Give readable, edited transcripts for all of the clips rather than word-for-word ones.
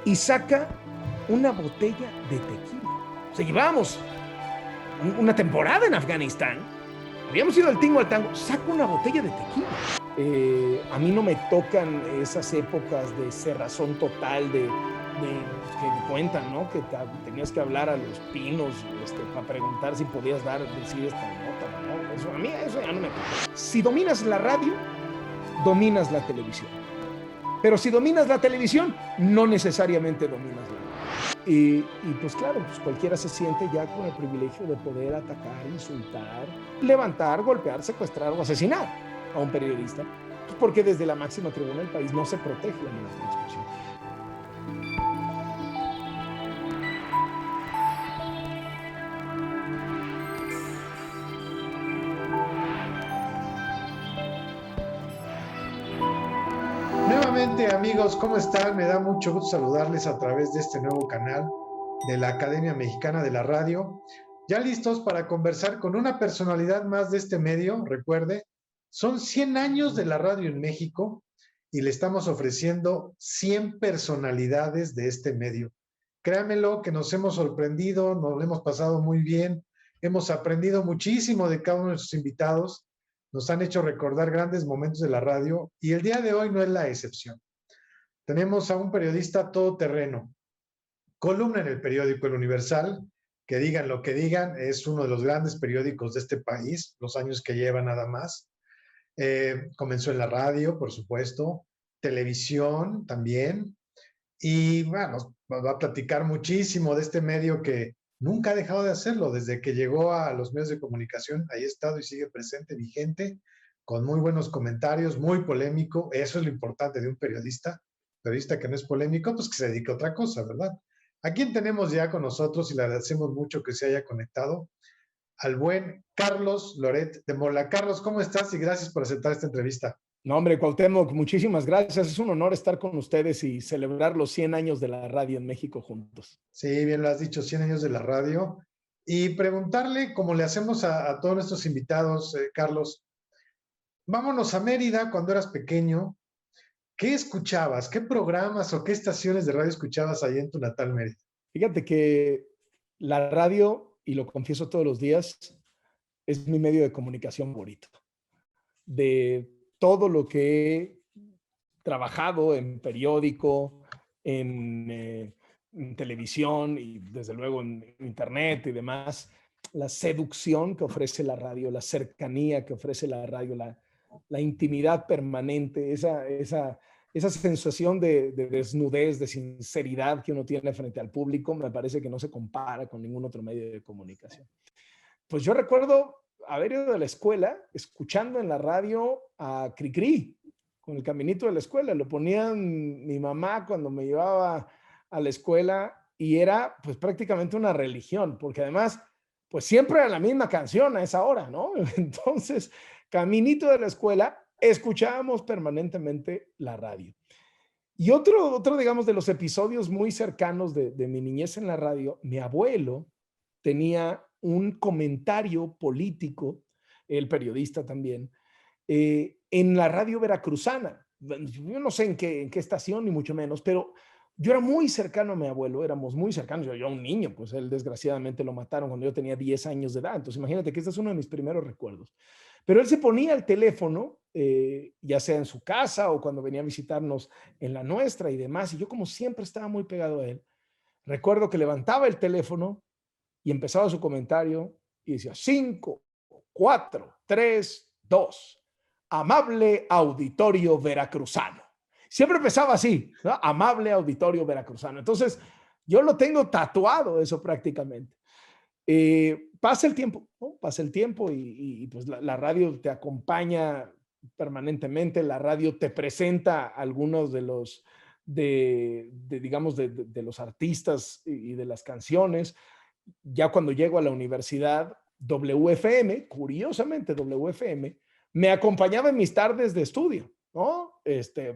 y saca una botella de tequila. O sea, llevábamos una temporada en Afganistán, habíamos ido al tingo al tango, saca una botella de tequila. A mí no me tocan esas épocas de cerrazón total, que cuentan, ¿no? Que tenías que hablar a los pinos para preguntar si podías decir esta nota, ¿no? Eso ya no me toca. Si dominas la radio, dominas la televisión. Pero si dominas la televisión, no necesariamente dominas la radio. Y pues claro, pues cualquiera se siente ya con el privilegio de poder atacar, insultar, levantar, golpear, secuestrar o asesinar a un periodista, pues porque desde la máxima tribuna del país no se protege la libertad de expresión. Nuevamente, amigos, ¿cómo están? Me da mucho gusto saludarles a través de este nuevo canal de la Academia Mexicana de la Radio. Ya listos para conversar con una personalidad más de este medio. Recuerde, son 100 años de la radio en México y le estamos ofreciendo 100 personalidades de este medio. Créanmelo que nos hemos sorprendido, nos lo hemos pasado muy bien, hemos aprendido muchísimo de cada uno de nuestros invitados, nos han hecho recordar grandes momentos de la radio y el día de hoy no es la excepción. Tenemos a un periodista todoterreno, columna en el periódico El Universal, que digan lo que digan, es uno de los grandes periódicos de este país, los años que lleva nada más. Comenzó en la radio, por supuesto, televisión también, y bueno, va a platicar muchísimo de este medio que nunca ha dejado de hacerlo, desde que llegó a los medios de comunicación, ahí ha estado y sigue presente, vigente, con muy buenos comentarios, muy polémico, eso es lo importante de un periodista que no es polémico, pues que se dedique a otra cosa, ¿verdad? ¿A quién tenemos ya con nosotros y le agradecemos mucho que se haya conectado? Al buen Carlos Loret de Mola. Carlos, ¿cómo estás? Y gracias por aceptar esta entrevista. No, hombre, Cuauhtémoc, muchísimas gracias. Es un honor estar con ustedes y celebrar los 100 años de la radio en México juntos. Sí, bien lo has dicho, 100 años de la radio. Y preguntarle, como le hacemos a todos nuestros invitados, Carlos, vámonos a Mérida cuando eras pequeño. ¿Qué escuchabas? ¿Qué programas o qué estaciones de radio escuchabas ahí en tu natal Mérida? Fíjate que la radio, y lo confieso todos los días, es mi medio de comunicación favorito. De todo lo que he trabajado en periódico, en televisión y desde luego en internet y demás, la seducción que ofrece la radio, la cercanía que ofrece la radio, la intimidad permanente, esa sensación de desnudez, de sinceridad que uno tiene frente al público, me parece que no se compara con ningún otro medio de comunicación. Pues yo recuerdo haber ido de la escuela escuchando en la radio a Cricri con el caminito de la escuela. Lo ponían mi mamá cuando me llevaba a la escuela y era pues prácticamente una religión, porque además pues siempre era la misma canción a esa hora, ¿no? Entonces, caminito de la escuela, escuchábamos permanentemente la radio. Y otro digamos, de los episodios muy cercanos de mi niñez en la radio, mi abuelo tenía un comentario político, el periodista también, en la radio veracruzana. Yo no sé en qué estación, ni mucho menos, pero yo era muy cercano a mi abuelo, éramos muy cercanos. Yo un niño, pues él desgraciadamente lo mataron cuando yo tenía 10 años de edad. Entonces imagínate que este es uno de mis primeros recuerdos. Pero él se ponía el teléfono, ya sea en su casa o cuando venía a visitarnos en la nuestra y demás. Y yo como siempre estaba muy pegado a él. Recuerdo que levantaba el teléfono y empezaba su comentario y decía 5, 4, 3, 2. Amable auditorio veracruzano. Siempre empezaba así, ¿no? Amable auditorio veracruzano. Entonces, yo lo tengo tatuado eso prácticamente. Pasa el tiempo, ¿no? Pasa el tiempo y pues la radio te acompaña permanentemente, la radio te presenta algunos de los, digamos, de los artistas y de las canciones. Ya cuando llego a la universidad, WFM, curiosamente WFM, me acompañaba en mis tardes de estudio, ¿no?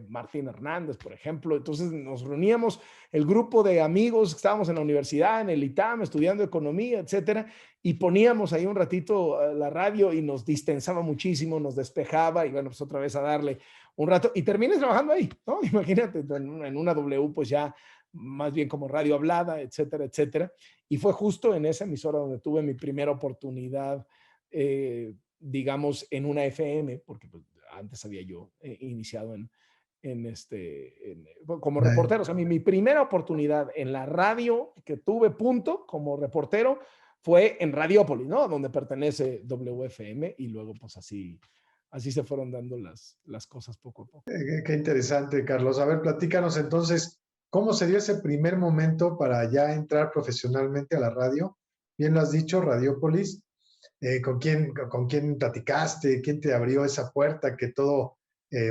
Martín Hernández, por ejemplo. Entonces nos reuníamos el grupo de amigos que estábamos en la universidad, en el ITAM, estudiando economía, etcétera, y poníamos ahí un ratito la radio y nos distensaba muchísimo, nos despejaba y bueno, pues otra vez a darle un rato y terminé trabajando ahí, ¿no? Imagínate, en una W pues ya más bien como radio hablada, etcétera, etcétera. Y fue justo en esa emisora donde tuve mi primera oportunidad, digamos, en una FM, porque pues, antes había yo iniciado como reportero. O sea, mi primera oportunidad en la radio que tuve, punto, como reportero, fue en Radiópolis, ¿no? Donde pertenece WFM, y luego pues así se fueron dando las cosas poco a poco. Qué interesante, Carlos. A ver, platícanos entonces, ¿cómo se dio ese primer momento para ya entrar profesionalmente a la radio? Bien lo has dicho, Radiópolis. ¿Con quién platicaste? ¿Quién te abrió esa puerta que todo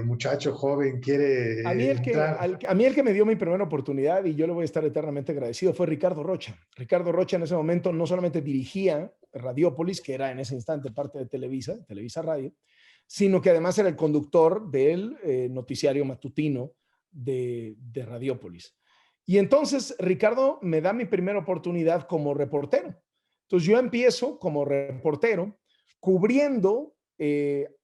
muchacho joven quiere entrar? A mí el que me dio mi primera oportunidad, y yo le voy a estar eternamente agradecido, fue Ricardo Rocha. Ricardo Rocha en ese momento no solamente dirigía Radiópolis, que era en ese instante parte de Televisa Radio, sino que además era el conductor del noticiario matutino de Radiópolis. Y entonces Ricardo me da mi primera oportunidad como reportero. Entonces yo empiezo como reportero cubriendo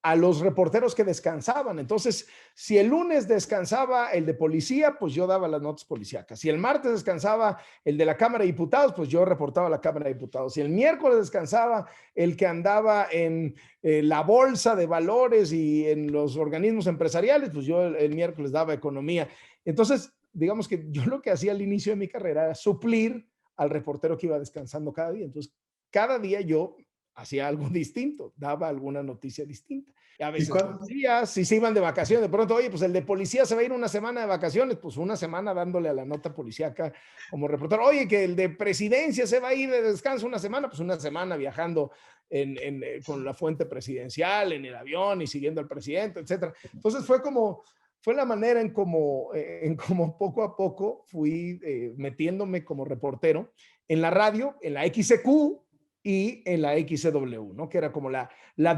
a los reporteros que descansaban. Entonces, si el lunes descansaba el de policía, pues yo daba las notas policíacas. Si el martes descansaba el de la Cámara de Diputados, pues yo reportaba a la Cámara de Diputados. Si el miércoles descansaba el que andaba en la bolsa de valores y en los organismos empresariales, pues yo el miércoles daba economía. Entonces, digamos que yo lo que hacía al inicio de mi carrera era suplir al reportero que iba descansando cada día. Entonces, cada día yo hacía algo distinto, daba alguna noticia distinta. Y a veces días, si se iban de vacaciones, de pronto, oye, pues el de policía se va a ir una semana de vacaciones, pues una semana dándole a la nota policíaca como reportero. Oye, que el de presidencia se va a ir de descanso una semana, pues una semana viajando con la fuente presidencial, en el avión y siguiendo al presidente, etcétera. Entonces fue la manera en como poco a poco fui metiéndome como reportero en la radio, en la XQ y en la XCW, ¿no? Que era como la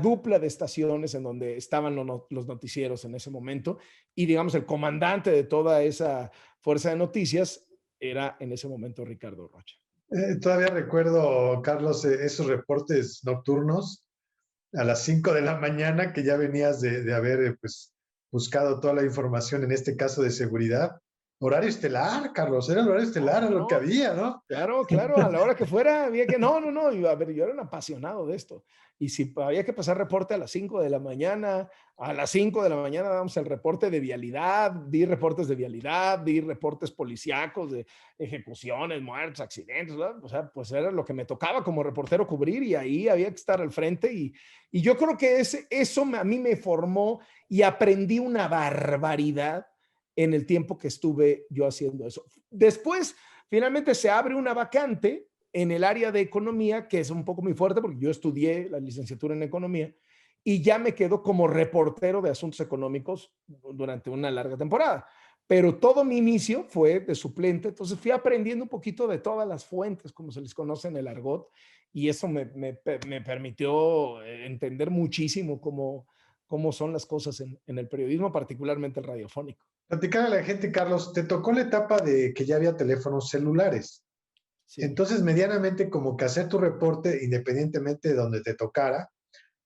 dupla de estaciones en donde estaban los noticieros en ese momento, y digamos el comandante de toda esa fuerza de noticias era en ese momento Ricardo Rocha. Todavía recuerdo, Carlos, esos reportes nocturnos a las 5 de la mañana, que ya venías de haber pues, buscado toda la información, en este caso de seguridad. Horario estelar, Carlos, era el horario estelar, lo que había, ¿no? Claro, a la hora que fuera, había que, no, a ver, yo era un apasionado de esto. Y si había que pasar reporte a las 5 de la mañana, a las 5 de la mañana dábamos el reporte de vialidad, di reportes de vialidad, di reportes policíacos de ejecuciones, muertes, accidentes, ¿verdad? O sea, pues era lo que me tocaba como reportero cubrir, y ahí había que estar al frente. Y yo creo que eso a mí me formó y aprendí una barbaridad en el tiempo que estuve yo haciendo eso. Después, finalmente se abre una vacante en el área de economía, que es un poco muy fuerte porque yo estudié la licenciatura en economía, y ya me quedo como reportero de asuntos económicos durante una larga temporada. Pero todo mi inicio fue de suplente, entonces fui aprendiendo un poquito de todas las fuentes, como se les conoce en el argot, y eso me permitió entender muchísimo cómo son las cosas en el periodismo, particularmente el radiofónico. Platicar a la gente, Carlos, te tocó la etapa de que ya había teléfonos celulares. Sí. Entonces, medianamente, como que hacer tu reporte, independientemente de donde te tocara,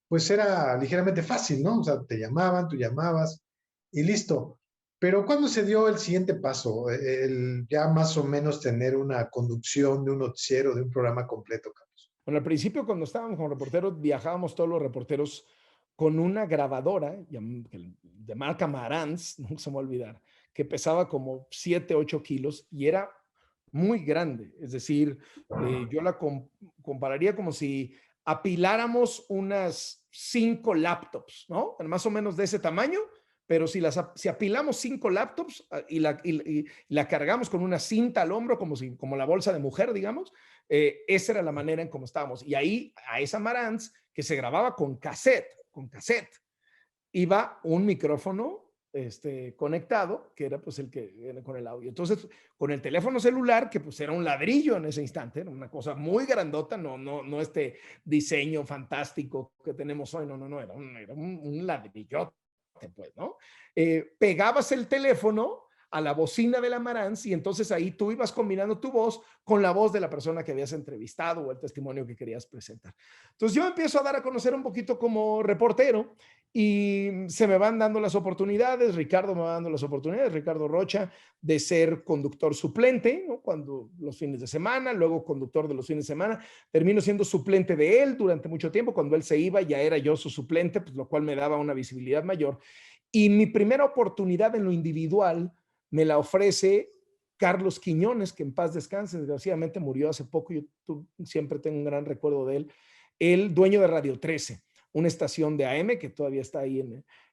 pues era ligeramente fácil, ¿no? O sea, te llamaban, tú llamabas y listo. Pero ¿cuándo se dio el siguiente paso? El ya más o menos tener una conducción de un noticiero, de un programa completo, Carlos. Bueno, al principio, cuando estábamos como reporteros, viajábamos todos los reporteros con una grabadora de marca Marantz, nunca se me va a olvidar, que pesaba como 7, 8 kilos y era muy grande. Es decir, yo la compararía como si apiláramos unas 5 laptops, ¿no? Más o menos de ese tamaño, pero si apilamos 5 laptops y la cargamos con una cinta al hombro, como la bolsa de mujer, digamos, esa era la manera en cómo estábamos. Y ahí, a esa Marantz, que se grababa con cassette, iba un micrófono conectado, que era pues el que era con el audio. Entonces, con el teléfono celular, que pues era un ladrillo en ese instante, era una cosa muy grandota, no este diseño fantástico que tenemos hoy, no, era un ladrillote, pues, ¿no? Pegabas el teléfono a la bocina del Amarantz y entonces ahí tú ibas combinando tu voz con la voz de la persona que habías entrevistado o el testimonio que querías presentar. Entonces yo empiezo a dar a conocer un poquito como reportero y se me van dando las oportunidades, Ricardo me va dando las oportunidades, Ricardo Rocha, de ser conductor suplente, ¿no? Cuando los fines de semana, luego conductor de los fines de semana, termino siendo suplente de él durante mucho tiempo, cuando él se iba ya era yo su suplente, pues lo cual me daba una visibilidad mayor. Y mi primera oportunidad en lo individual me la ofrece Carlos Quiñones, que en paz descanse, desgraciadamente murió hace poco, yo siempre tengo un gran recuerdo de él, el dueño de Radio 13, una estación de AM que todavía está ahí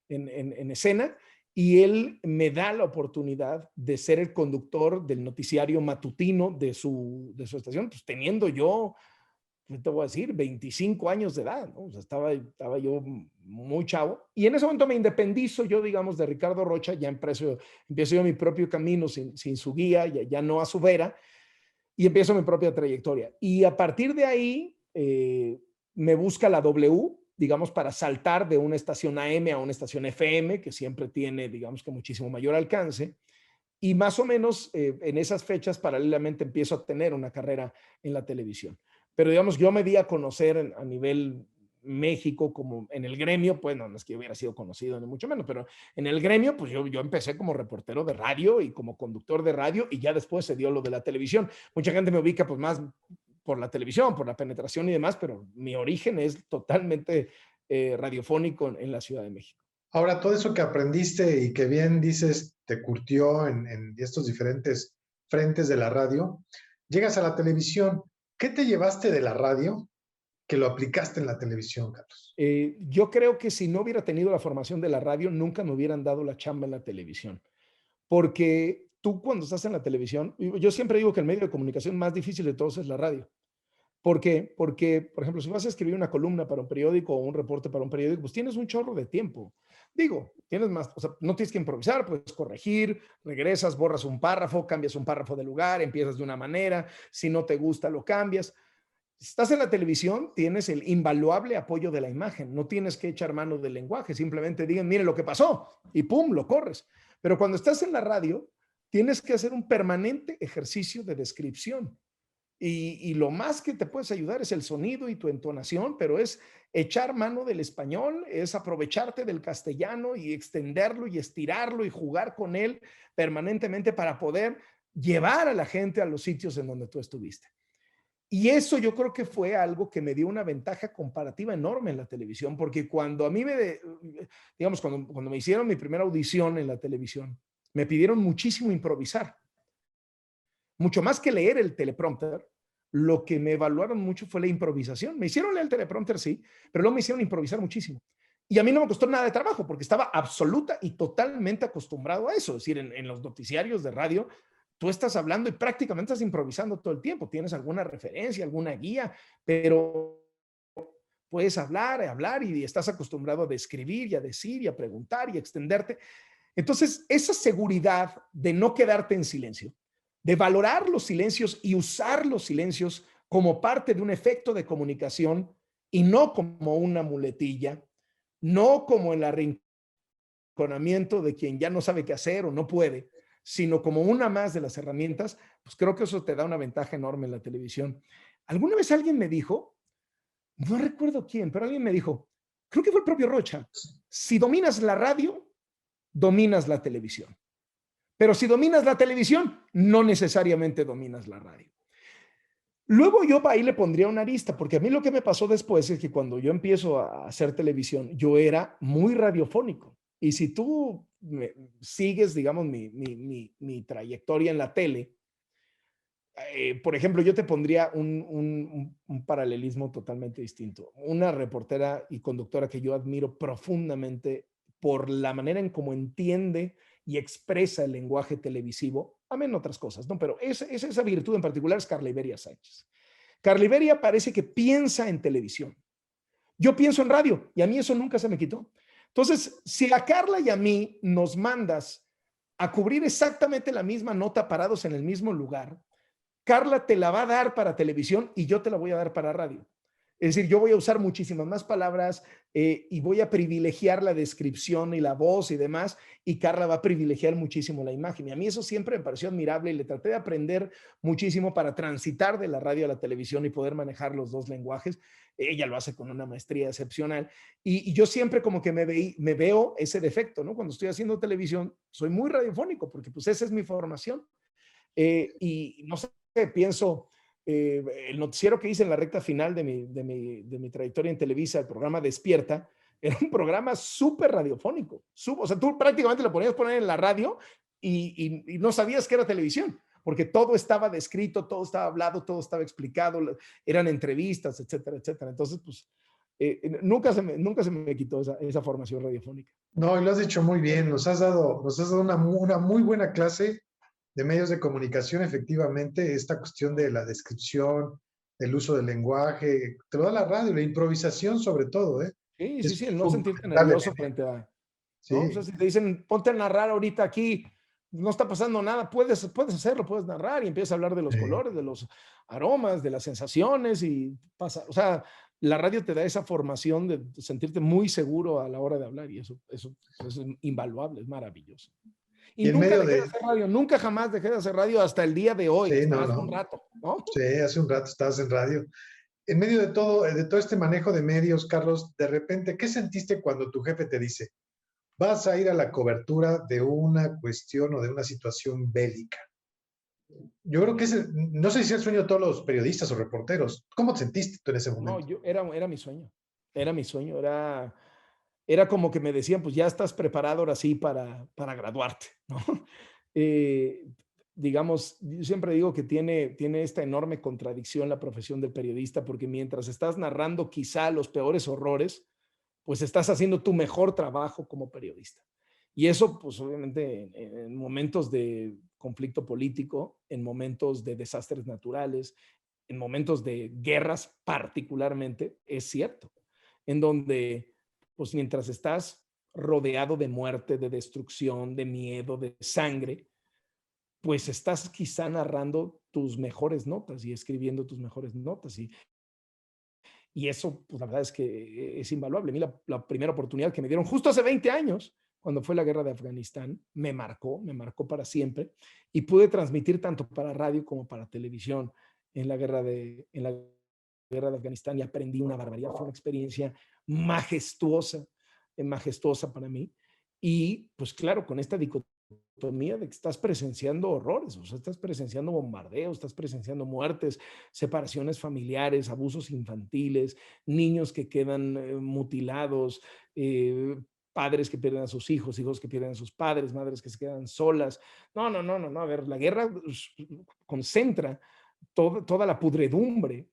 en escena, y él me da la oportunidad de ser el conductor del noticiario matutino de su estación, pues teniendo yo, te voy a decir, 25 años de edad, ¿no? O sea, estaba yo muy chavo, y en ese momento me independizo yo, digamos, de Ricardo Rocha, ya empiezo yo mi propio camino sin su guía, ya no a su vera, y empiezo mi propia trayectoria. Y a partir de ahí me busca la W, digamos, para saltar de una estación AM a una estación FM, que siempre tiene, digamos, que muchísimo mayor alcance. Y más o menos en esas fechas, paralelamente, empiezo a tener una carrera en la televisión. Pero, digamos, yo me di a conocer a nivel México como en el gremio, pues no es que yo hubiera sido conocido ni mucho menos, pero en el gremio, pues yo empecé como reportero de radio y como conductor de radio y ya después se dio lo de la televisión. Mucha gente me ubica pues más por la televisión, por la penetración y demás, pero mi origen es totalmente radiofónico en la Ciudad de México. Ahora, todo eso que aprendiste y que bien dices te curtió en estos diferentes frentes de la radio, llegas a la televisión. ¿Qué te llevaste de la radio que lo aplicaste en la televisión, Carlos? Yo creo que si no hubiera tenido la formación de la radio, nunca me hubieran dado la chamba en la televisión. Porque tú cuando estás en la televisión, yo siempre digo que el medio de comunicación más difícil de todos es la radio. ¿Por qué? Porque, por ejemplo, si vas a escribir una columna para un periódico o un reporte para un periódico, pues tienes un chorro de tiempo. Digo, tienes más, o sea, no tienes que improvisar, puedes corregir, regresas, borras un párrafo, cambias un párrafo de lugar, empiezas de una manera, si no te gusta lo cambias. Si estás en la televisión, tienes el invaluable apoyo de la imagen, no tienes que echar mano del lenguaje, simplemente digan, mire lo que pasó y pum, lo corres. Pero cuando estás en la radio, tienes que hacer un permanente ejercicio de descripción. Y lo más que te puedes ayudar es el sonido y tu entonación, pero es echar mano del español, es aprovecharte del castellano y extenderlo y estirarlo y jugar con él permanentemente para poder llevar a la gente a los sitios en donde tú estuviste. Y eso yo creo que fue algo que me dio una ventaja comparativa enorme en la televisión, porque cuando a mí digamos, cuando me hicieron mi primera audición en la televisión, me pidieron muchísimo improvisar. Mucho más que leer el teleprompter, lo que me evaluaron mucho fue la improvisación. Me hicieron leer el teleprompter, sí, pero luego me hicieron improvisar muchísimo. Y a mí no me costó nada de trabajo porque estaba absoluta y totalmente acostumbrado a eso. Es decir, en los noticiarios de radio, tú estás hablando y prácticamente estás improvisando todo el tiempo. Tienes alguna referencia, alguna guía, pero puedes hablar y estás acostumbrado a describir y a decir y a preguntar y a extenderte. Entonces, esa seguridad de no quedarte en silencio, de valorar los silencios y usar los silencios como parte de un efecto de comunicación y no como una muletilla, no como el arrinconamiento de quien ya no sabe qué hacer o no puede, sino como una más de las herramientas, pues creo que eso te da una ventaja enorme en la televisión. Alguna vez alguien me dijo, no recuerdo quién, pero alguien me dijo, creo que fue el propio Rocha, si dominas la radio, dominas la televisión. Pero si dominas la televisión, no necesariamente dominas la radio. Luego yo ahí le pondría una arista, porque a mí lo que me pasó después es que cuando yo empiezo a hacer televisión, yo era muy radiofónico. Y si tú sigues, digamos, mi trayectoria en la tele, por ejemplo, yo te pondría un paralelismo totalmente distinto. Una reportera y conductora que yo admiro profundamente por la manera en cómo entiende y expresa el lenguaje televisivo, amén otras cosas, ¿no? Pero esa virtud en particular es Carla Iberia Sánchez. Carla Iberia parece que piensa en televisión. Yo pienso en radio y a mí eso nunca se me quitó. Entonces, si a Carla y a mí nos mandas a cubrir exactamente la misma nota parados en el mismo lugar, Carla te la va a dar para televisión y yo te la voy a dar para radio. Es decir, yo voy a usar muchísimas más palabras y voy a privilegiar la descripción y la voz y demás, y Carla va a privilegiar muchísimo la imagen. Y a mí eso siempre me pareció admirable y le traté de aprender muchísimo para transitar de la radio a la televisión y poder manejar los dos lenguajes. Ella lo hace con una maestría excepcional. Y yo siempre como que me veo ese defecto, ¿no? Cuando estoy haciendo televisión, soy muy radiofónico porque pues esa es mi formación. Y no sé, pienso, el noticiero que hice en la recta final de mi trayectoria en Televisa, el programa Despierta, era un programa súper radiofónico. O sea, tú prácticamente lo ponías poner en la radio y no sabías que era televisión, porque todo estaba descrito, todo estaba hablado, todo estaba explicado, eran entrevistas, etcétera, etcétera. Entonces, pues, nunca se me quitó esa formación radiofónica. No, y lo has dicho muy bien, nos has dado una muy buena clase de medios de comunicación, efectivamente, esta cuestión de la descripción, el uso del lenguaje, te lo da la radio, la improvisación sobre todo, ¿eh? Sí, sí, Es sí, el no sentirte fundamental en nervioso ello. frente a, ¿no? O sea, Sí, si te dicen, ponte a narrar ahorita aquí, no está pasando nada, puedes hacerlo, puedes narrar y empiezas a hablar de los sí. colores, de los aromas, de las sensaciones y pasa, o sea, la radio te da esa formación de sentirte muy seguro a la hora de hablar y eso es invaluable, es maravilloso. Y Y en nunca medio dejé de de, hacer radio, nunca jamás dejé de hacer radio hasta el día de hoy, sí, hasta no, hace un no, rato, ¿no? sí, hace un rato estabas en radio. En medio de todo este manejo de medios, Carlos, de repente, ¿qué sentiste cuando tu jefe te dice, vas a ir a la cobertura de una cuestión o de una situación bélica? Yo creo que ese, no sé si es el sueño de todos los periodistas o reporteros. ¿Cómo te sentiste tú en ese No, momento? era mi sueño, era como que me decían, pues ya estás preparado ahora sí para graduarte, ¿no? Eh, digamos, yo siempre digo que tiene esta enorme contradicción la profesión del periodista, porque mientras estás narrando quizá los peores horrores, pues estás haciendo tu mejor trabajo como periodista. Y eso, pues obviamente, en momentos de conflicto político, en momentos de desastres naturales, en momentos de guerras particularmente, es cierto, en donde, pues mientras estás rodeado de muerte, de destrucción, de miedo, de sangre, pues estás quizá narrando tus mejores notas y escribiendo tus mejores notas. Y eso, pues la verdad es que es invaluable. A mí la primera oportunidad que me dieron justo hace 20 años, cuando fue la guerra de Afganistán, me marcó para siempre y pude transmitir tanto para radio como para televisión en la guerra de Afganistán y aprendí una barbaridad. Fue una experiencia majestuosa, majestuosa para mí. Y pues claro, con esta dicotomía de que estás presenciando horrores, o sea, estás presenciando bombardeos, estás presenciando muertes, separaciones familiares, abusos infantiles, niños que quedan mutilados, padres que pierden a sus hijos, hijos que pierden a sus padres, madres que se quedan solas. No, no, no, no, no. A ver, la guerra concentra toda la pudredumbre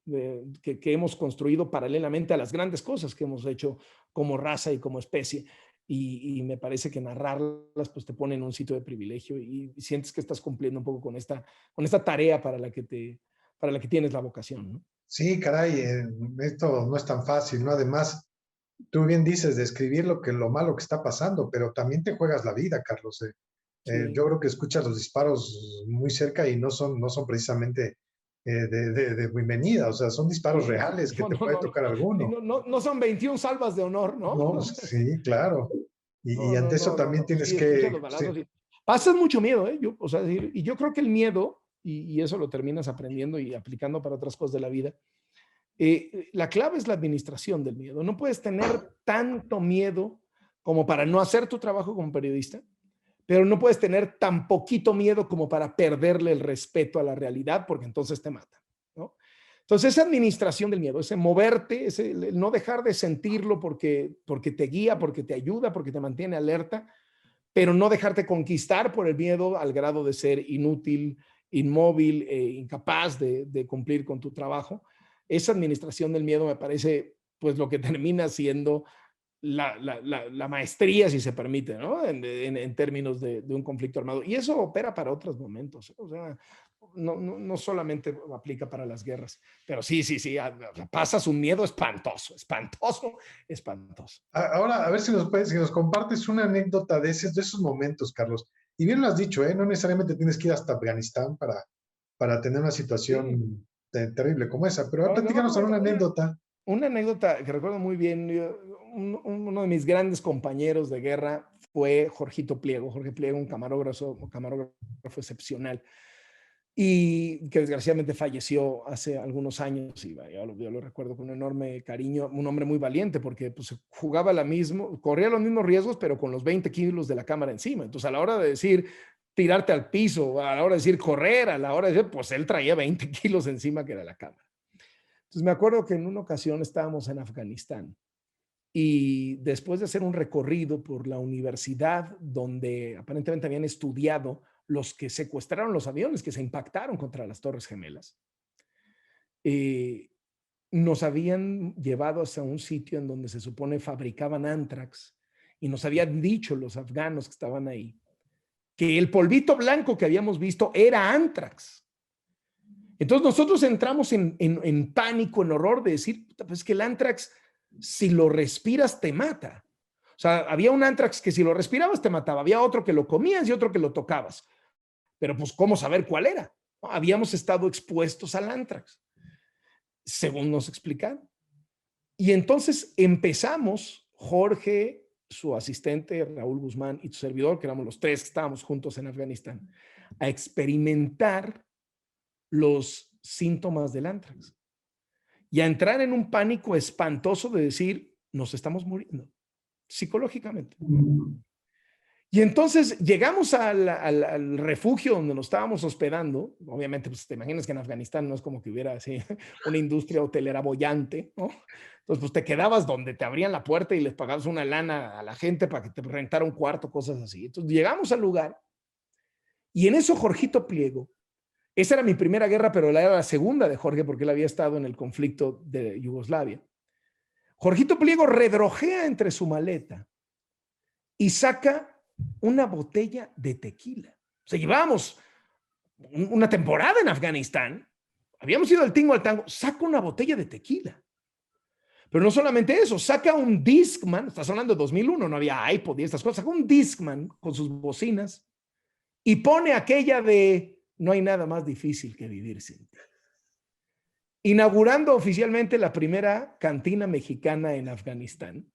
que hemos construido paralelamente a las grandes cosas que hemos hecho como raza y como especie. Y me parece que narrarlas pues te pone en un sitio de privilegio y sientes que estás cumpliendo un poco con esta tarea para la que tienes la vocación, ¿no? Sí, caray, esto no es tan fácil, ¿no? Además, tú bien dices describir lo malo que está pasando, pero también te juegas la vida, Carlos. Yo Sí. creo que escuchas los disparos muy cerca y no son precisamente de bienvenida, o sea, son disparos Sí, reales que no, te no, puede no, tocar sí, alguno. no, no, no son 21 salvas de honor, ¿no? No, sí, claro. Y No, no, ante eso no, no, también no. tienes Sí, escuchas que, los sí, balazos y pasas mucho miedo, ¿eh? Yo, o sea, y yo creo que el miedo, y eso lo terminas aprendiendo y aplicando para otras cosas de la vida, la clave es la administración del miedo. No puedes tener tanto miedo como para no hacer tu trabajo como periodista, pero no puedes tener tan poquito miedo como para perderle el respeto a la realidad, porque entonces te mata, ¿no? Entonces, esa administración del miedo, ese moverte, ese no dejar de sentirlo porque te guía, porque te ayuda, porque te mantiene alerta, pero no dejarte conquistar por el miedo al grado de ser inútil, inmóvil, incapaz de cumplir con tu trabajo. Esa administración del miedo me parece pues lo que termina siendo la maestría, si se permite, ¿no? En términos de un conflicto armado. Y eso opera para otros momentos, ¿eh? O sea, no solamente aplica para las guerras, pero sí, sí, sí, pasas un miedo espantoso, espantoso, espantoso. Ahora, a ver si nos compartes una anécdota de esos momentos, Carlos. Y bien lo has dicho, ¿eh? No necesariamente tienes que ir hasta Afganistán para tener una Sí, situación terrible como esa, pero no, platícanos no, alguna una, anécdota. una anécdota que recuerdo muy bien, uno de mis grandes compañeros de guerra fue Jorgito Pliego. Jorge Pliego, un camarógrafo excepcional y que desgraciadamente falleció hace algunos años y yo lo recuerdo con un enorme cariño, un hombre muy valiente porque pues, jugaba la misma, corría los mismos riesgos pero con los 20 kilos de la cámara encima. Entonces a la hora de decir tirarte al piso, a la hora de decir correr, a la hora de decir, pues él traía 20 kilos encima que era la cámara. Entonces me acuerdo que en una ocasión estábamos en Afganistán y después de hacer un recorrido por la universidad donde aparentemente habían estudiado los que secuestraron los aviones que se impactaron contra las Torres Gemelas, nos habían llevado hasta un sitio en donde se supone fabricaban anthrax y nos habían dicho los afganos que estaban ahí que el polvito blanco que habíamos visto era anthrax. Entonces nosotros entramos en pánico, en horror de decir, pues que el anthrax, si lo respiras, te mata. O sea, había un anthrax que si lo respirabas te mataba, había otro que lo comías y otro que lo tocabas. Pero pues, ¿cómo saber cuál era? Habíamos estado expuestos al anthrax, según nos explicaron. Y entonces empezamos, Jorge, su asistente, Raúl Guzmán y tu servidor, que éramos los tres que estábamos juntos en Afganistán, a experimentar los síntomas del anthrax y a entrar en un pánico espantoso de decir, nos estamos muriendo psicológicamente. Y entonces llegamos al refugio donde nos estábamos hospedando. Obviamente, pues te imaginas que en Afganistán no es como que hubiera así una industria hotelera bollante, ¿no? Entonces, pues te quedabas donde te abrían la puerta y les pagabas una lana a la gente para que te rentara un cuarto, cosas así. Entonces llegamos al lugar y en eso Jorgito Pliego, esa era mi primera guerra, pero era la segunda de Jorge porque él había estado en el conflicto de Yugoslavia. Jorgito Pliego redrojea entre su maleta y saca una botella de tequila. O sea, llevábamos una temporada en Afganistán, habíamos ido al tingo al tango, saca una botella de tequila. Pero no solamente eso, saca un Discman, estás hablando de 2001, no había iPod y estas cosas, saca un Discman con sus bocinas y pone aquella de no hay nada más difícil que vivir sin ti. Inaugurando oficialmente la primera cantina mexicana en Afganistán.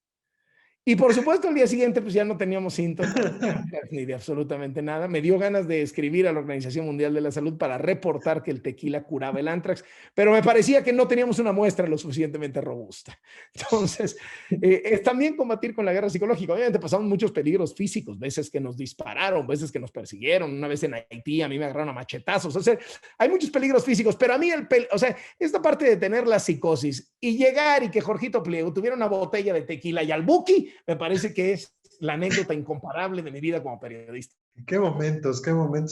Y por supuesto, el día siguiente, pues ya no teníamos síntomas ni de absolutamente nada. Me dio ganas de escribir a la Organización Mundial de la Salud para reportar que el tequila curaba el anthrax, pero me parecía que no teníamos una muestra lo suficientemente robusta. Entonces, es también combatir con la guerra psicológica. Obviamente pasamos muchos peligros físicos, veces que nos dispararon, veces que nos persiguieron. Una vez en Haití a mí me agarraron a machetazos. O sea, hay muchos peligros físicos, pero a mí o sea, esta parte de tener la psicosis y llegar y que Jorgito Pliego tuviera una botella de tequila y al Buki, me parece que es la anécdota incomparable de mi vida como periodista. Qué momentos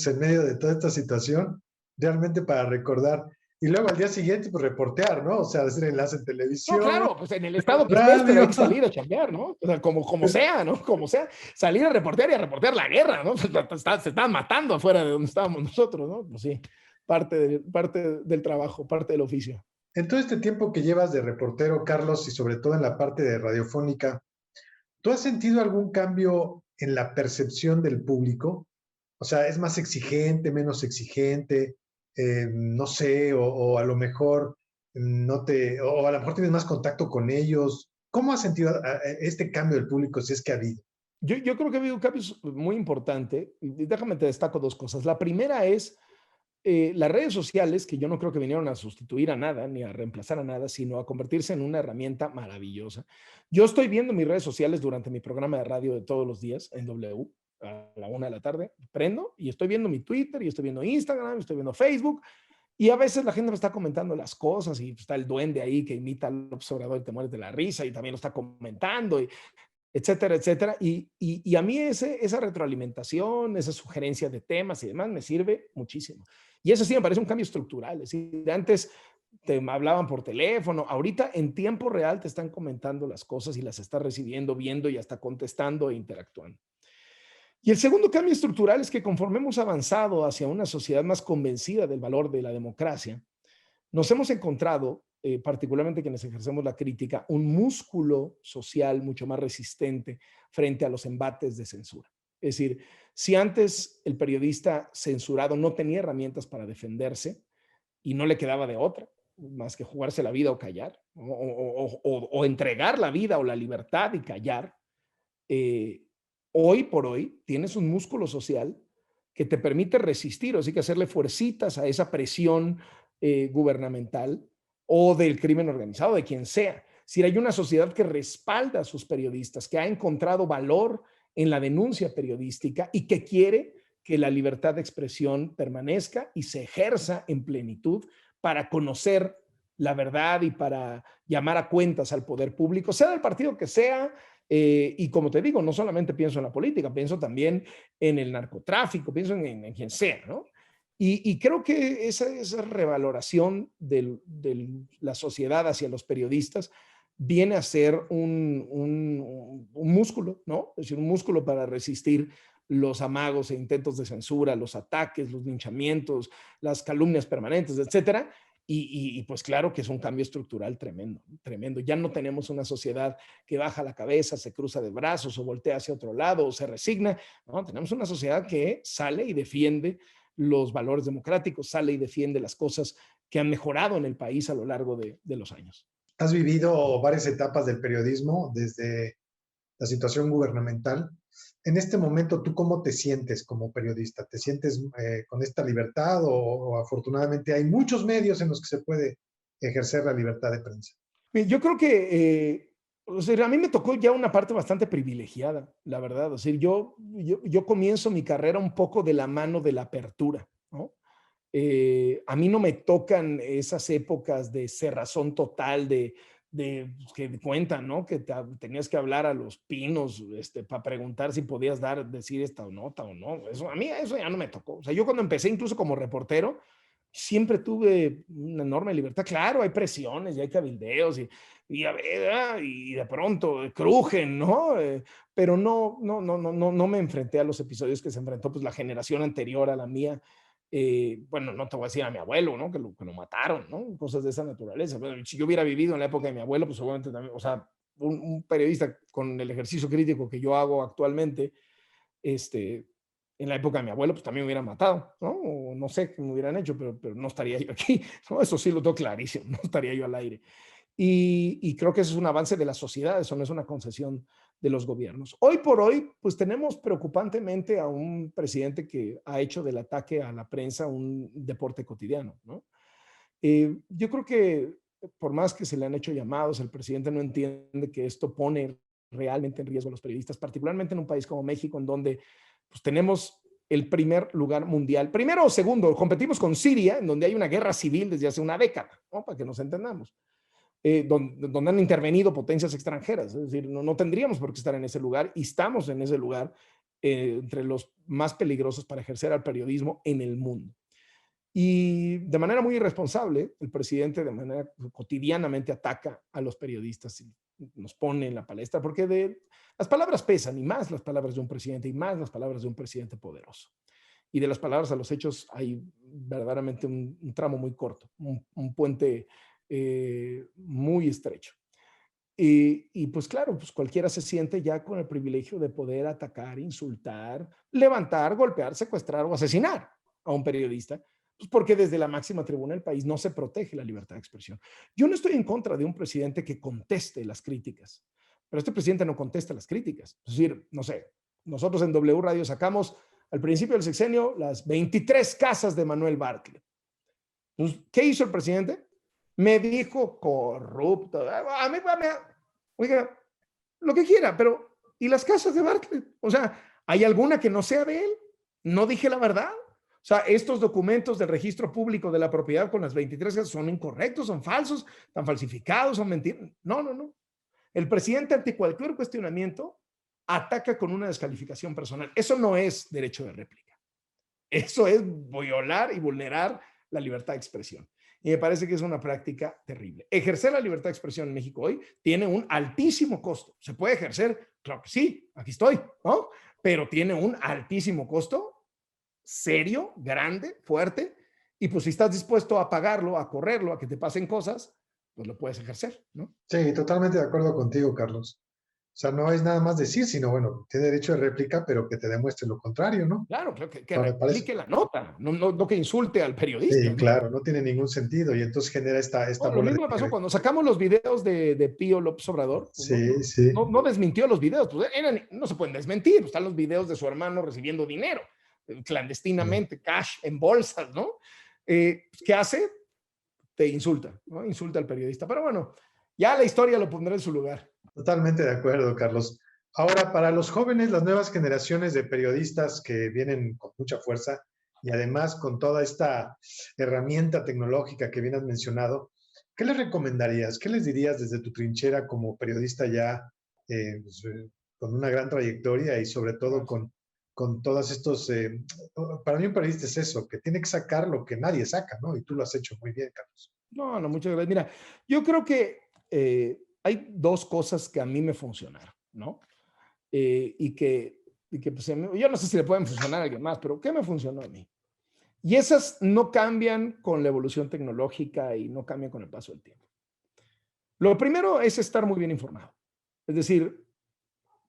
en medio de toda esta situación, realmente para recordar. Y luego al día siguiente, pues reportear, ¿no? O sea, hacer enlace en televisión. No, claro, pues en el estado que estés, pero hay que salir a chambear, ¿no? O sea, como sea, ¿no? Como sea, salir a reportear y a reportear la guerra, ¿no? Se estaban matando afuera de donde estábamos nosotros, ¿no? Pues sí, parte del trabajo, parte del oficio. En todo este tiempo que llevas de reportero, Carlos, y sobre todo en la parte de radiofónica, ¿tú has sentido algún cambio en la percepción del público? O sea, ¿es más exigente, menos exigente? No sé, o a lo mejor o a lo mejor tienes más contacto con ellos. ¿Cómo has sentido este cambio del público, si es que ha habido? Yo creo que ha habido un cambio muy importante. Y déjame te destaco dos cosas. La primera es las redes sociales, que yo no creo que vinieron a sustituir a nada, ni a reemplazar a nada, sino a convertirse en una herramienta maravillosa. Yo estoy viendo mis redes sociales durante mi programa de radio de todos los días en W, a la 1 de la tarde, prendo y estoy viendo mi Twitter, y estoy viendo Instagram, estoy viendo Facebook, y a veces la gente me está comentando las cosas, y está el duende ahí que imita al observador y te mueres de la risa, y también lo está comentando, y etcétera, etcétera. Y a mí esa retroalimentación, esa sugerencia de temas y demás me sirve muchísimo. Y eso sí me parece un cambio estructural. Es decir, antes te hablaban por teléfono, ahorita en tiempo real te están comentando las cosas y las estás recibiendo, viendo y hasta contestando e interactuando. Y el segundo cambio estructural es que conforme hemos avanzado hacia una sociedad más convencida del valor de la democracia, nos hemos encontrado, particularmente quienes ejercemos la crítica, un músculo social mucho más resistente frente a los embates de censura. Es decir, si antes el periodista censurado no tenía herramientas para defenderse y no le quedaba de otra, más que jugarse la vida o callar, o entregar la vida o la libertad y callar. Hoy por hoy tienes un músculo social que te permite resistir, así que hacerle fuercitas a esa presión gubernamental o del crimen organizado, de quien sea. Si hay una sociedad que respalda a sus periodistas, que ha encontrado valor en la denuncia periodística y que quiere que la libertad de expresión permanezca y se ejerza en plenitud para conocer la verdad y para llamar a cuentas al poder público, sea del partido que sea. Y como te digo, no solamente pienso en la política, pienso también en el narcotráfico, pienso en quien sea, ¿no? Y creo que esa revaloración de la sociedad hacia los periodistas viene a ser un músculo, ¿no? Es decir, un músculo para resistir los amagos e intentos de censura, los ataques, los linchamientos, las calumnias permanentes, etcétera. Pues claro que es un cambio estructural tremendo, tremendo. Ya no tenemos una sociedad que baja la cabeza, se cruza de brazos o voltea hacia otro lado o se resigna. No, tenemos una sociedad que sale y defiende los valores democráticos, sale y defiende las cosas que han mejorado en el país a lo largo de los años. Has vivido varias etapas del periodismo, desde la situación gubernamental. En este momento, ¿tú cómo te sientes como periodista? ¿Te sientes con esta libertad o afortunadamente hay muchos medios en los que se puede ejercer la libertad de prensa? Yo creo que o sea, a mí me tocó ya una parte bastante privilegiada, la verdad. O sea, yo comienzo mi carrera un poco de la mano de la apertura, ¿no? A mí no me tocan esas épocas de cerrazón total, que cuentan, ¿no? Que tenías que hablar a los pinos para preguntar si podías decir esta nota o no. A mí eso ya no me tocó. O sea, yo cuando empecé incluso como reportero, siempre tuve una enorme libertad. Claro, hay presiones y hay cabildeos y a ver, y de pronto crujen, ¿no? Pero no me enfrenté a los episodios que se enfrentó pues la generación anterior a la mía. Bueno, no te voy a decir a mi abuelo, ¿no? Que lo mataron, ¿no? Cosas de esa naturaleza. Bueno, si yo hubiera vivido en la época de mi abuelo, pues seguramente también, o sea, un periodista con el ejercicio crítico que yo hago actualmente, en la época de mi abuelo, pues también me hubieran matado, ¿no? O no sé qué me hubieran hecho, pero no estaría yo aquí, ¿no? Eso sí lo tengo clarísimo, no estaría yo al aire. Creo que eso es un avance de la sociedad, eso no es una concesión de los gobiernos. Hoy por hoy, pues tenemos preocupantemente a un presidente que ha hecho del ataque a la prensa un deporte cotidiano, ¿no? Yo creo que por más que se le han hecho llamados, el presidente no entiende que esto pone realmente en riesgo a los periodistas, particularmente en un país como México, en donde pues, tenemos el primer lugar mundial, primero o segundo, competimos con Siria, en donde hay una guerra civil desde hace una década, ¿no? Para que nos entendamos. Donde han intervenido potencias extranjeras. Es decir, no tendríamos por qué estar en ese lugar y estamos en ese lugar entre los más peligrosos para ejercer al periodismo en el mundo. Y de manera muy irresponsable, el presidente de manera cotidianamente ataca a los periodistas y nos pone en la palestra, porque las palabras pesan, y más las palabras de un presidente, y más las palabras de un presidente poderoso. Y de las palabras a los hechos hay verdaderamente un tramo muy corto, un puente muy estrecho. Pues claro, pues cualquiera se siente ya con el privilegio de poder atacar, insultar, levantar, golpear, secuestrar o asesinar a un periodista, pues porque desde la máxima tribuna del país no se protege la libertad de expresión. Yo no estoy en contra de un presidente que conteste las críticas, pero este presidente no contesta las críticas. Es decir, no sé, nosotros en W Radio sacamos al principio del sexenio las 23 casas de Manuel Bartlett. Entonces, ¿qué hizo el presidente? Me dijo corrupto. Oiga, lo que quiera, pero ¿y las casas de Bartlett? O sea, ¿hay alguna que no sea de él? ¿No dije la verdad? O sea, estos documentos del registro público de la propiedad con las 23 casas son incorrectos, son falsos, están falsificados, son mentiras. No. El presidente, ante cualquier cuestionamiento, ataca con una descalificación personal. Eso no es derecho de réplica. Eso es violar y vulnerar la libertad de expresión. Y me parece que es una práctica terrible. Ejercer la libertad de expresión en México hoy tiene un altísimo costo. ¿Se puede ejercer? Claro que sí, aquí estoy, ¿no? Pero tiene un altísimo costo, serio, grande, fuerte, y pues si estás dispuesto a pagarlo, a correrlo, a que te pasen cosas, pues lo puedes ejercer, ¿no? Sí, totalmente de acuerdo contigo, Carlos. O sea, no es nada más decir, sino, bueno, tiene derecho de réplica, pero que te demuestre lo contrario, ¿no? Claro, que Para eso. replique la nota, no que insulte al periodista, Sí, ¿no? claro, no tiene ningún sentido y entonces genera esta No, lo bola de mismo me pasó nieve. cuando sacamos los videos de Pío López Obrador. Pues Sí, sí, no desmintió los videos, pues no se pueden desmentir. Están los videos de su hermano recibiendo dinero sí, clandestinamente, cash, en bolsas, ¿no? ¿Qué hace? Te insulta, ¿no? Insulta al periodista. Pero bueno, ya la historia lo pondrá en su lugar. totalmente de acuerdo, Carlos. Ahora, para los jóvenes, las nuevas generaciones de periodistas que vienen con mucha fuerza y además con toda esta herramienta tecnológica que bien has mencionado, ¿qué les recomendarías? ¿Qué les dirías desde tu trinchera como periodista ya pues, con una gran trayectoria y sobre todo con todos estos... para mí un periodista es eso, que tiene que sacar lo que nadie saca, ¿no? Y tú lo has hecho muy bien, Carlos. No, muchas gracias. Mira, yo creo que hay dos cosas que a mí me funcionaron, ¿no? Y que pues, yo no sé si le pueden funcionar a alguien más, pero ¿qué me funcionó a mí? Y esas no cambian con la evolución tecnológica y no cambian con el paso del tiempo. Lo primero es estar muy bien informado. Es decir,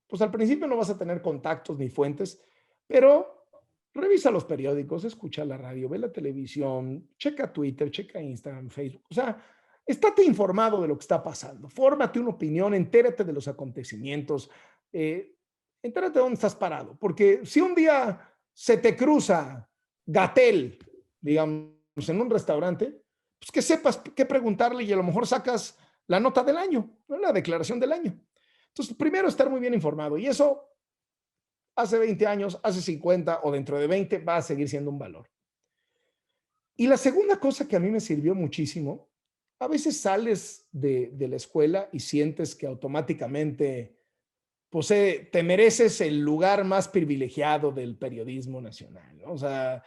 pues al principio no vas a tener contactos ni fuentes, pero revisa los periódicos, escucha la radio, ve la televisión, checa Twitter, checa Instagram, Facebook. O sea, estate informado de lo que está pasando, fórmate una opinión, entérate de los acontecimientos, eh, entérate de dónde estás parado. Porque si un día se te cruza Gatel, digamos, en un restaurante, pues que sepas qué preguntarle y a lo mejor sacas la nota del año, ¿no? La declaración del año. Entonces, primero estar muy bien informado y eso hace 20 años, hace 50 o dentro de 20 va a seguir siendo un valor. Y la segunda cosa que a mí me sirvió muchísimo, a veces sales de la escuela y sientes que automáticamente pues, te mereces el lugar más privilegiado del periodismo nacional, ¿no? O sea,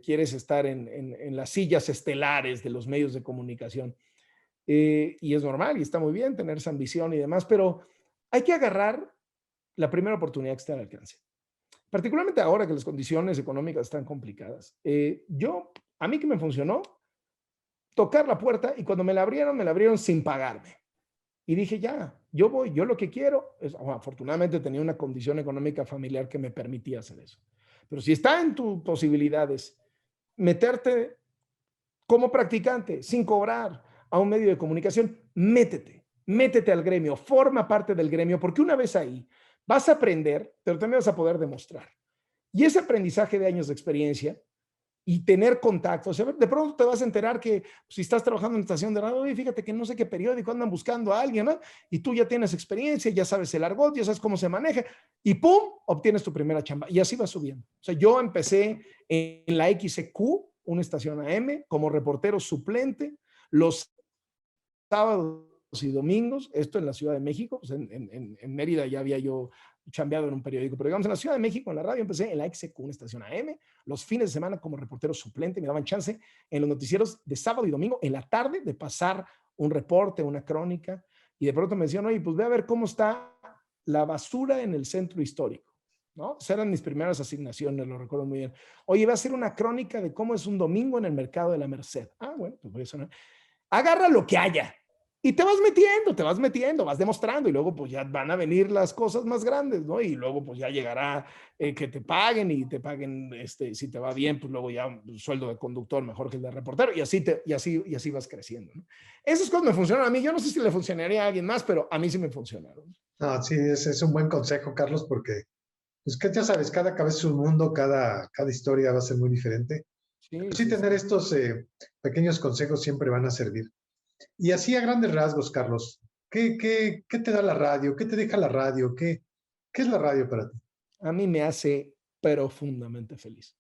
quieres estar en las sillas estelares de los medios de comunicación. Y es normal y está muy bien tener esa ambición y demás, pero hay que agarrar la primera oportunidad que está al alcance. Particularmente ahora que las condiciones económicas están complicadas. A mí que me funcionó, tocar la puerta y cuando me la abrieron sin pagarme. Y dije, ya, yo voy, yo lo que quiero, afortunadamente tenía una condición económica familiar que me permitía hacer eso. Pero si está en tus posibilidades meterte como practicante, sin cobrar, a un medio de comunicación, métete al gremio, forma parte del gremio, porque una vez ahí vas a aprender, pero también vas a poder demostrar. Y ese aprendizaje de años de experiencia y tener contactos, de pronto te vas a enterar que si estás trabajando en estación de radio, y fíjate que no sé qué periódico andan buscando a alguien, ¿no? Y tú ya tienes experiencia, ya sabes el argot, ya sabes cómo se maneja, y ¡pum! Obtienes tu primera chamba. Y así va subiendo. O sea, yo empecé en la XQ, una estación AM, como reportero suplente, los sábados y domingos, esto en la Ciudad de México, pues en Mérida ya había yo chambeado en un periódico, pero digamos en la Ciudad de México, en la radio, empecé en la XQ, una estación AM, los fines de semana como reportero suplente, me daban chance en los noticieros de sábado y domingo, en la tarde, de pasar un reporte, una crónica, y de pronto me decían, oye, pues ve a ver cómo está la basura en el centro histórico, ¿no? Esas eran mis primeras asignaciones, lo recuerdo muy bien. Oye, va a hacer una crónica de cómo es un domingo en el mercado de la Merced. Ah, bueno, pues voy a sonar. Agarra lo que haya, y te vas metiendo, vas demostrando y luego pues ya van a venir las cosas más grandes, ¿no? Y luego pues ya llegará que te paguen y te paguen, si te va bien, pues luego ya un sueldo de conductor mejor que el de reportero y así vas creciendo, ¿no? Esas cosas me funcionan a mí, yo no sé si le funcionaría a alguien más, pero a mí sí me funcionaron. No, sí, es un buen consejo, Carlos, porque, pues que ya sabes, cada cabeza es un mundo, cada historia va a ser muy diferente. Sí, Pero sí sí, sí. tener estos pequeños consejos siempre van a servir. Y así a grandes rasgos, Carlos, ¿qué te da la radio? ¿Qué te deja la radio? ¿Qué es la radio para ti? A mí me hace profundamente feliz.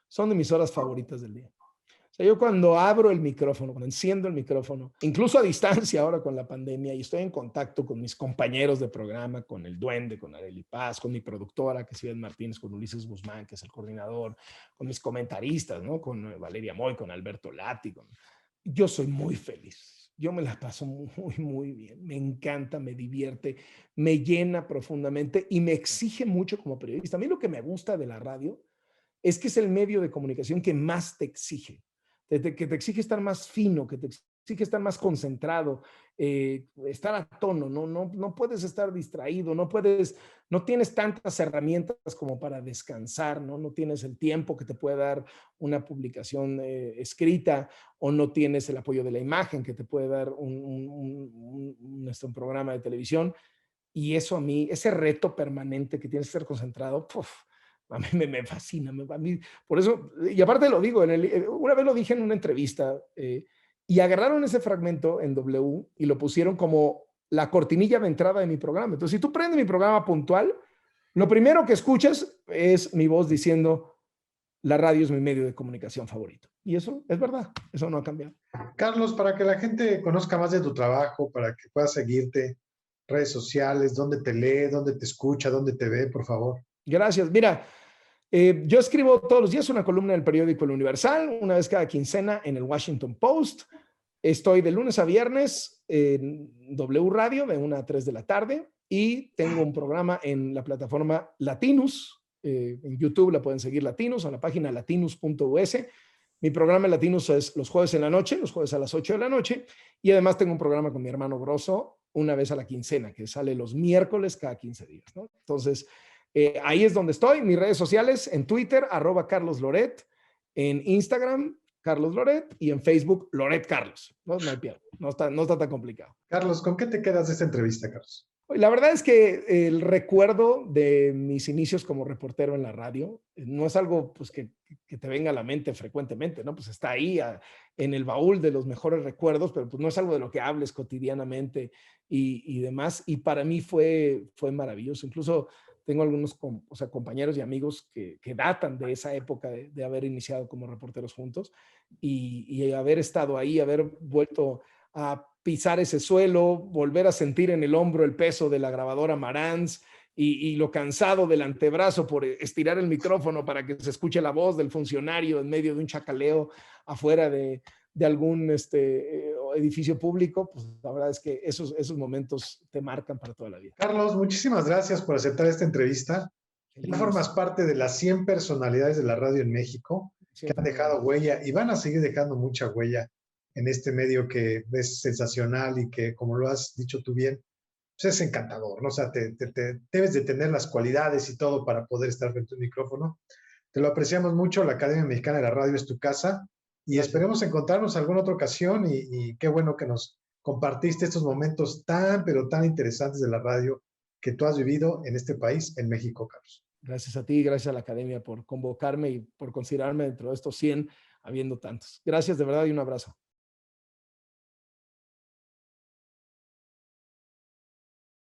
Son de mis horas favoritas del día. O sea, yo cuando abro el micrófono, cuando enciendo el micrófono, incluso a distancia ahora con la pandemia, y estoy en contacto con mis compañeros de programa, con el Duende, con Arely Paz, con mi productora, que es Iván Martínez, con Ulises Guzmán, que es el coordinador, con mis comentaristas, ¿no? Con Valeria Moy, con Alberto Lati. Yo soy muy feliz. Yo me la paso muy, muy bien. Me encanta, me divierte, me llena profundamente y me exige mucho como periodista. A mí lo que me gusta de la radio es que es el medio de comunicación que más te exige, que te exige estar más fino, que te sí que estar más concentrado, estar a tono, no puedes estar distraído, no tienes tantas herramientas como para descansar, no tienes el tiempo que te puede dar una publicación escrita, o no tienes el apoyo de la imagen que te puede dar un programa de televisión. Y eso a mí, ese reto permanente que tienes que estar concentrado, ¡puf!, a mí me fascina. A mí, por eso, y aparte lo digo, una vez lo dije en una entrevista, y agarraron ese fragmento en W y lo pusieron como la cortinilla de entrada de mi programa. Entonces, si tú prendes mi programa puntual, lo primero que escuchas es mi voz diciendo: la radio es mi medio de comunicación favorito. Y eso es verdad, eso no ha cambiado. Carlos, para que la gente conozca más de tu trabajo, para que pueda seguirte, redes sociales, dónde te lee, dónde te escucha, dónde te ve, por favor. Gracias. Mira, yo escribo todos los días una columna del periódico El Universal, una vez cada quincena en el Washington Post. Estoy de lunes a viernes en W Radio de 1 a 3 de la tarde, y tengo un programa en la plataforma Latinus. En YouTube la pueden seguir, Latinus, a la página latinus.us. Mi programa Latinus es los jueves en la noche, los jueves a las 8 de la noche, y además tengo un programa con mi hermano Grosso una vez a la quincena, que sale los miércoles cada 15 días, ¿no? Entonces, ahí es donde estoy. Mis redes sociales: en Twitter, @CarlosLoret, en Instagram, Carlos Loret, y en Facebook, Loret Carlos. No hay pierde, no está tan complicado. Carlos, ¿con qué te quedas de esta entrevista, Carlos? La verdad es que el recuerdo de mis inicios como reportero en la radio no es algo, pues, que te venga a la mente frecuentemente, ¿no? Pues está ahí en el baúl de los mejores recuerdos, pero pues no es algo de lo que hables cotidianamente y demás. Y para mí fue maravilloso. Incluso tengo algunos compañeros y amigos que datan de esa época de haber iniciado como reporteros juntos, y haber estado ahí, haber vuelto a pisar ese suelo, volver a sentir en el hombro el peso de la grabadora Marantz, y lo cansado del antebrazo por estirar el micrófono para que se escuche la voz del funcionario en medio de un chacaleo afuera de algún edificio público. Pues la verdad es que esos momentos te marcan para toda la vida. Carlos, muchísimas gracias por aceptar esta entrevista. Ya formas parte de las 100 personalidades de la radio en México que han dejado huella y van a seguir dejando mucha huella en este medio que es sensacional y que, como lo has dicho tú bien, pues es encantador, ¿no? O sea, debes de tener las cualidades y todo para poder estar frente a un micrófono. Te lo apreciamos mucho. La Academia Mexicana de la Radio es tu casa, y esperemos encontrarnos alguna otra ocasión, y qué bueno que nos compartiste estos momentos tan, pero tan interesantes de la radio que tú has vivido en este país, en México, Carlos. Gracias a ti, gracias a la Academia por convocarme y por considerarme dentro de estos 100, habiendo tantos. Gracias de verdad y un abrazo.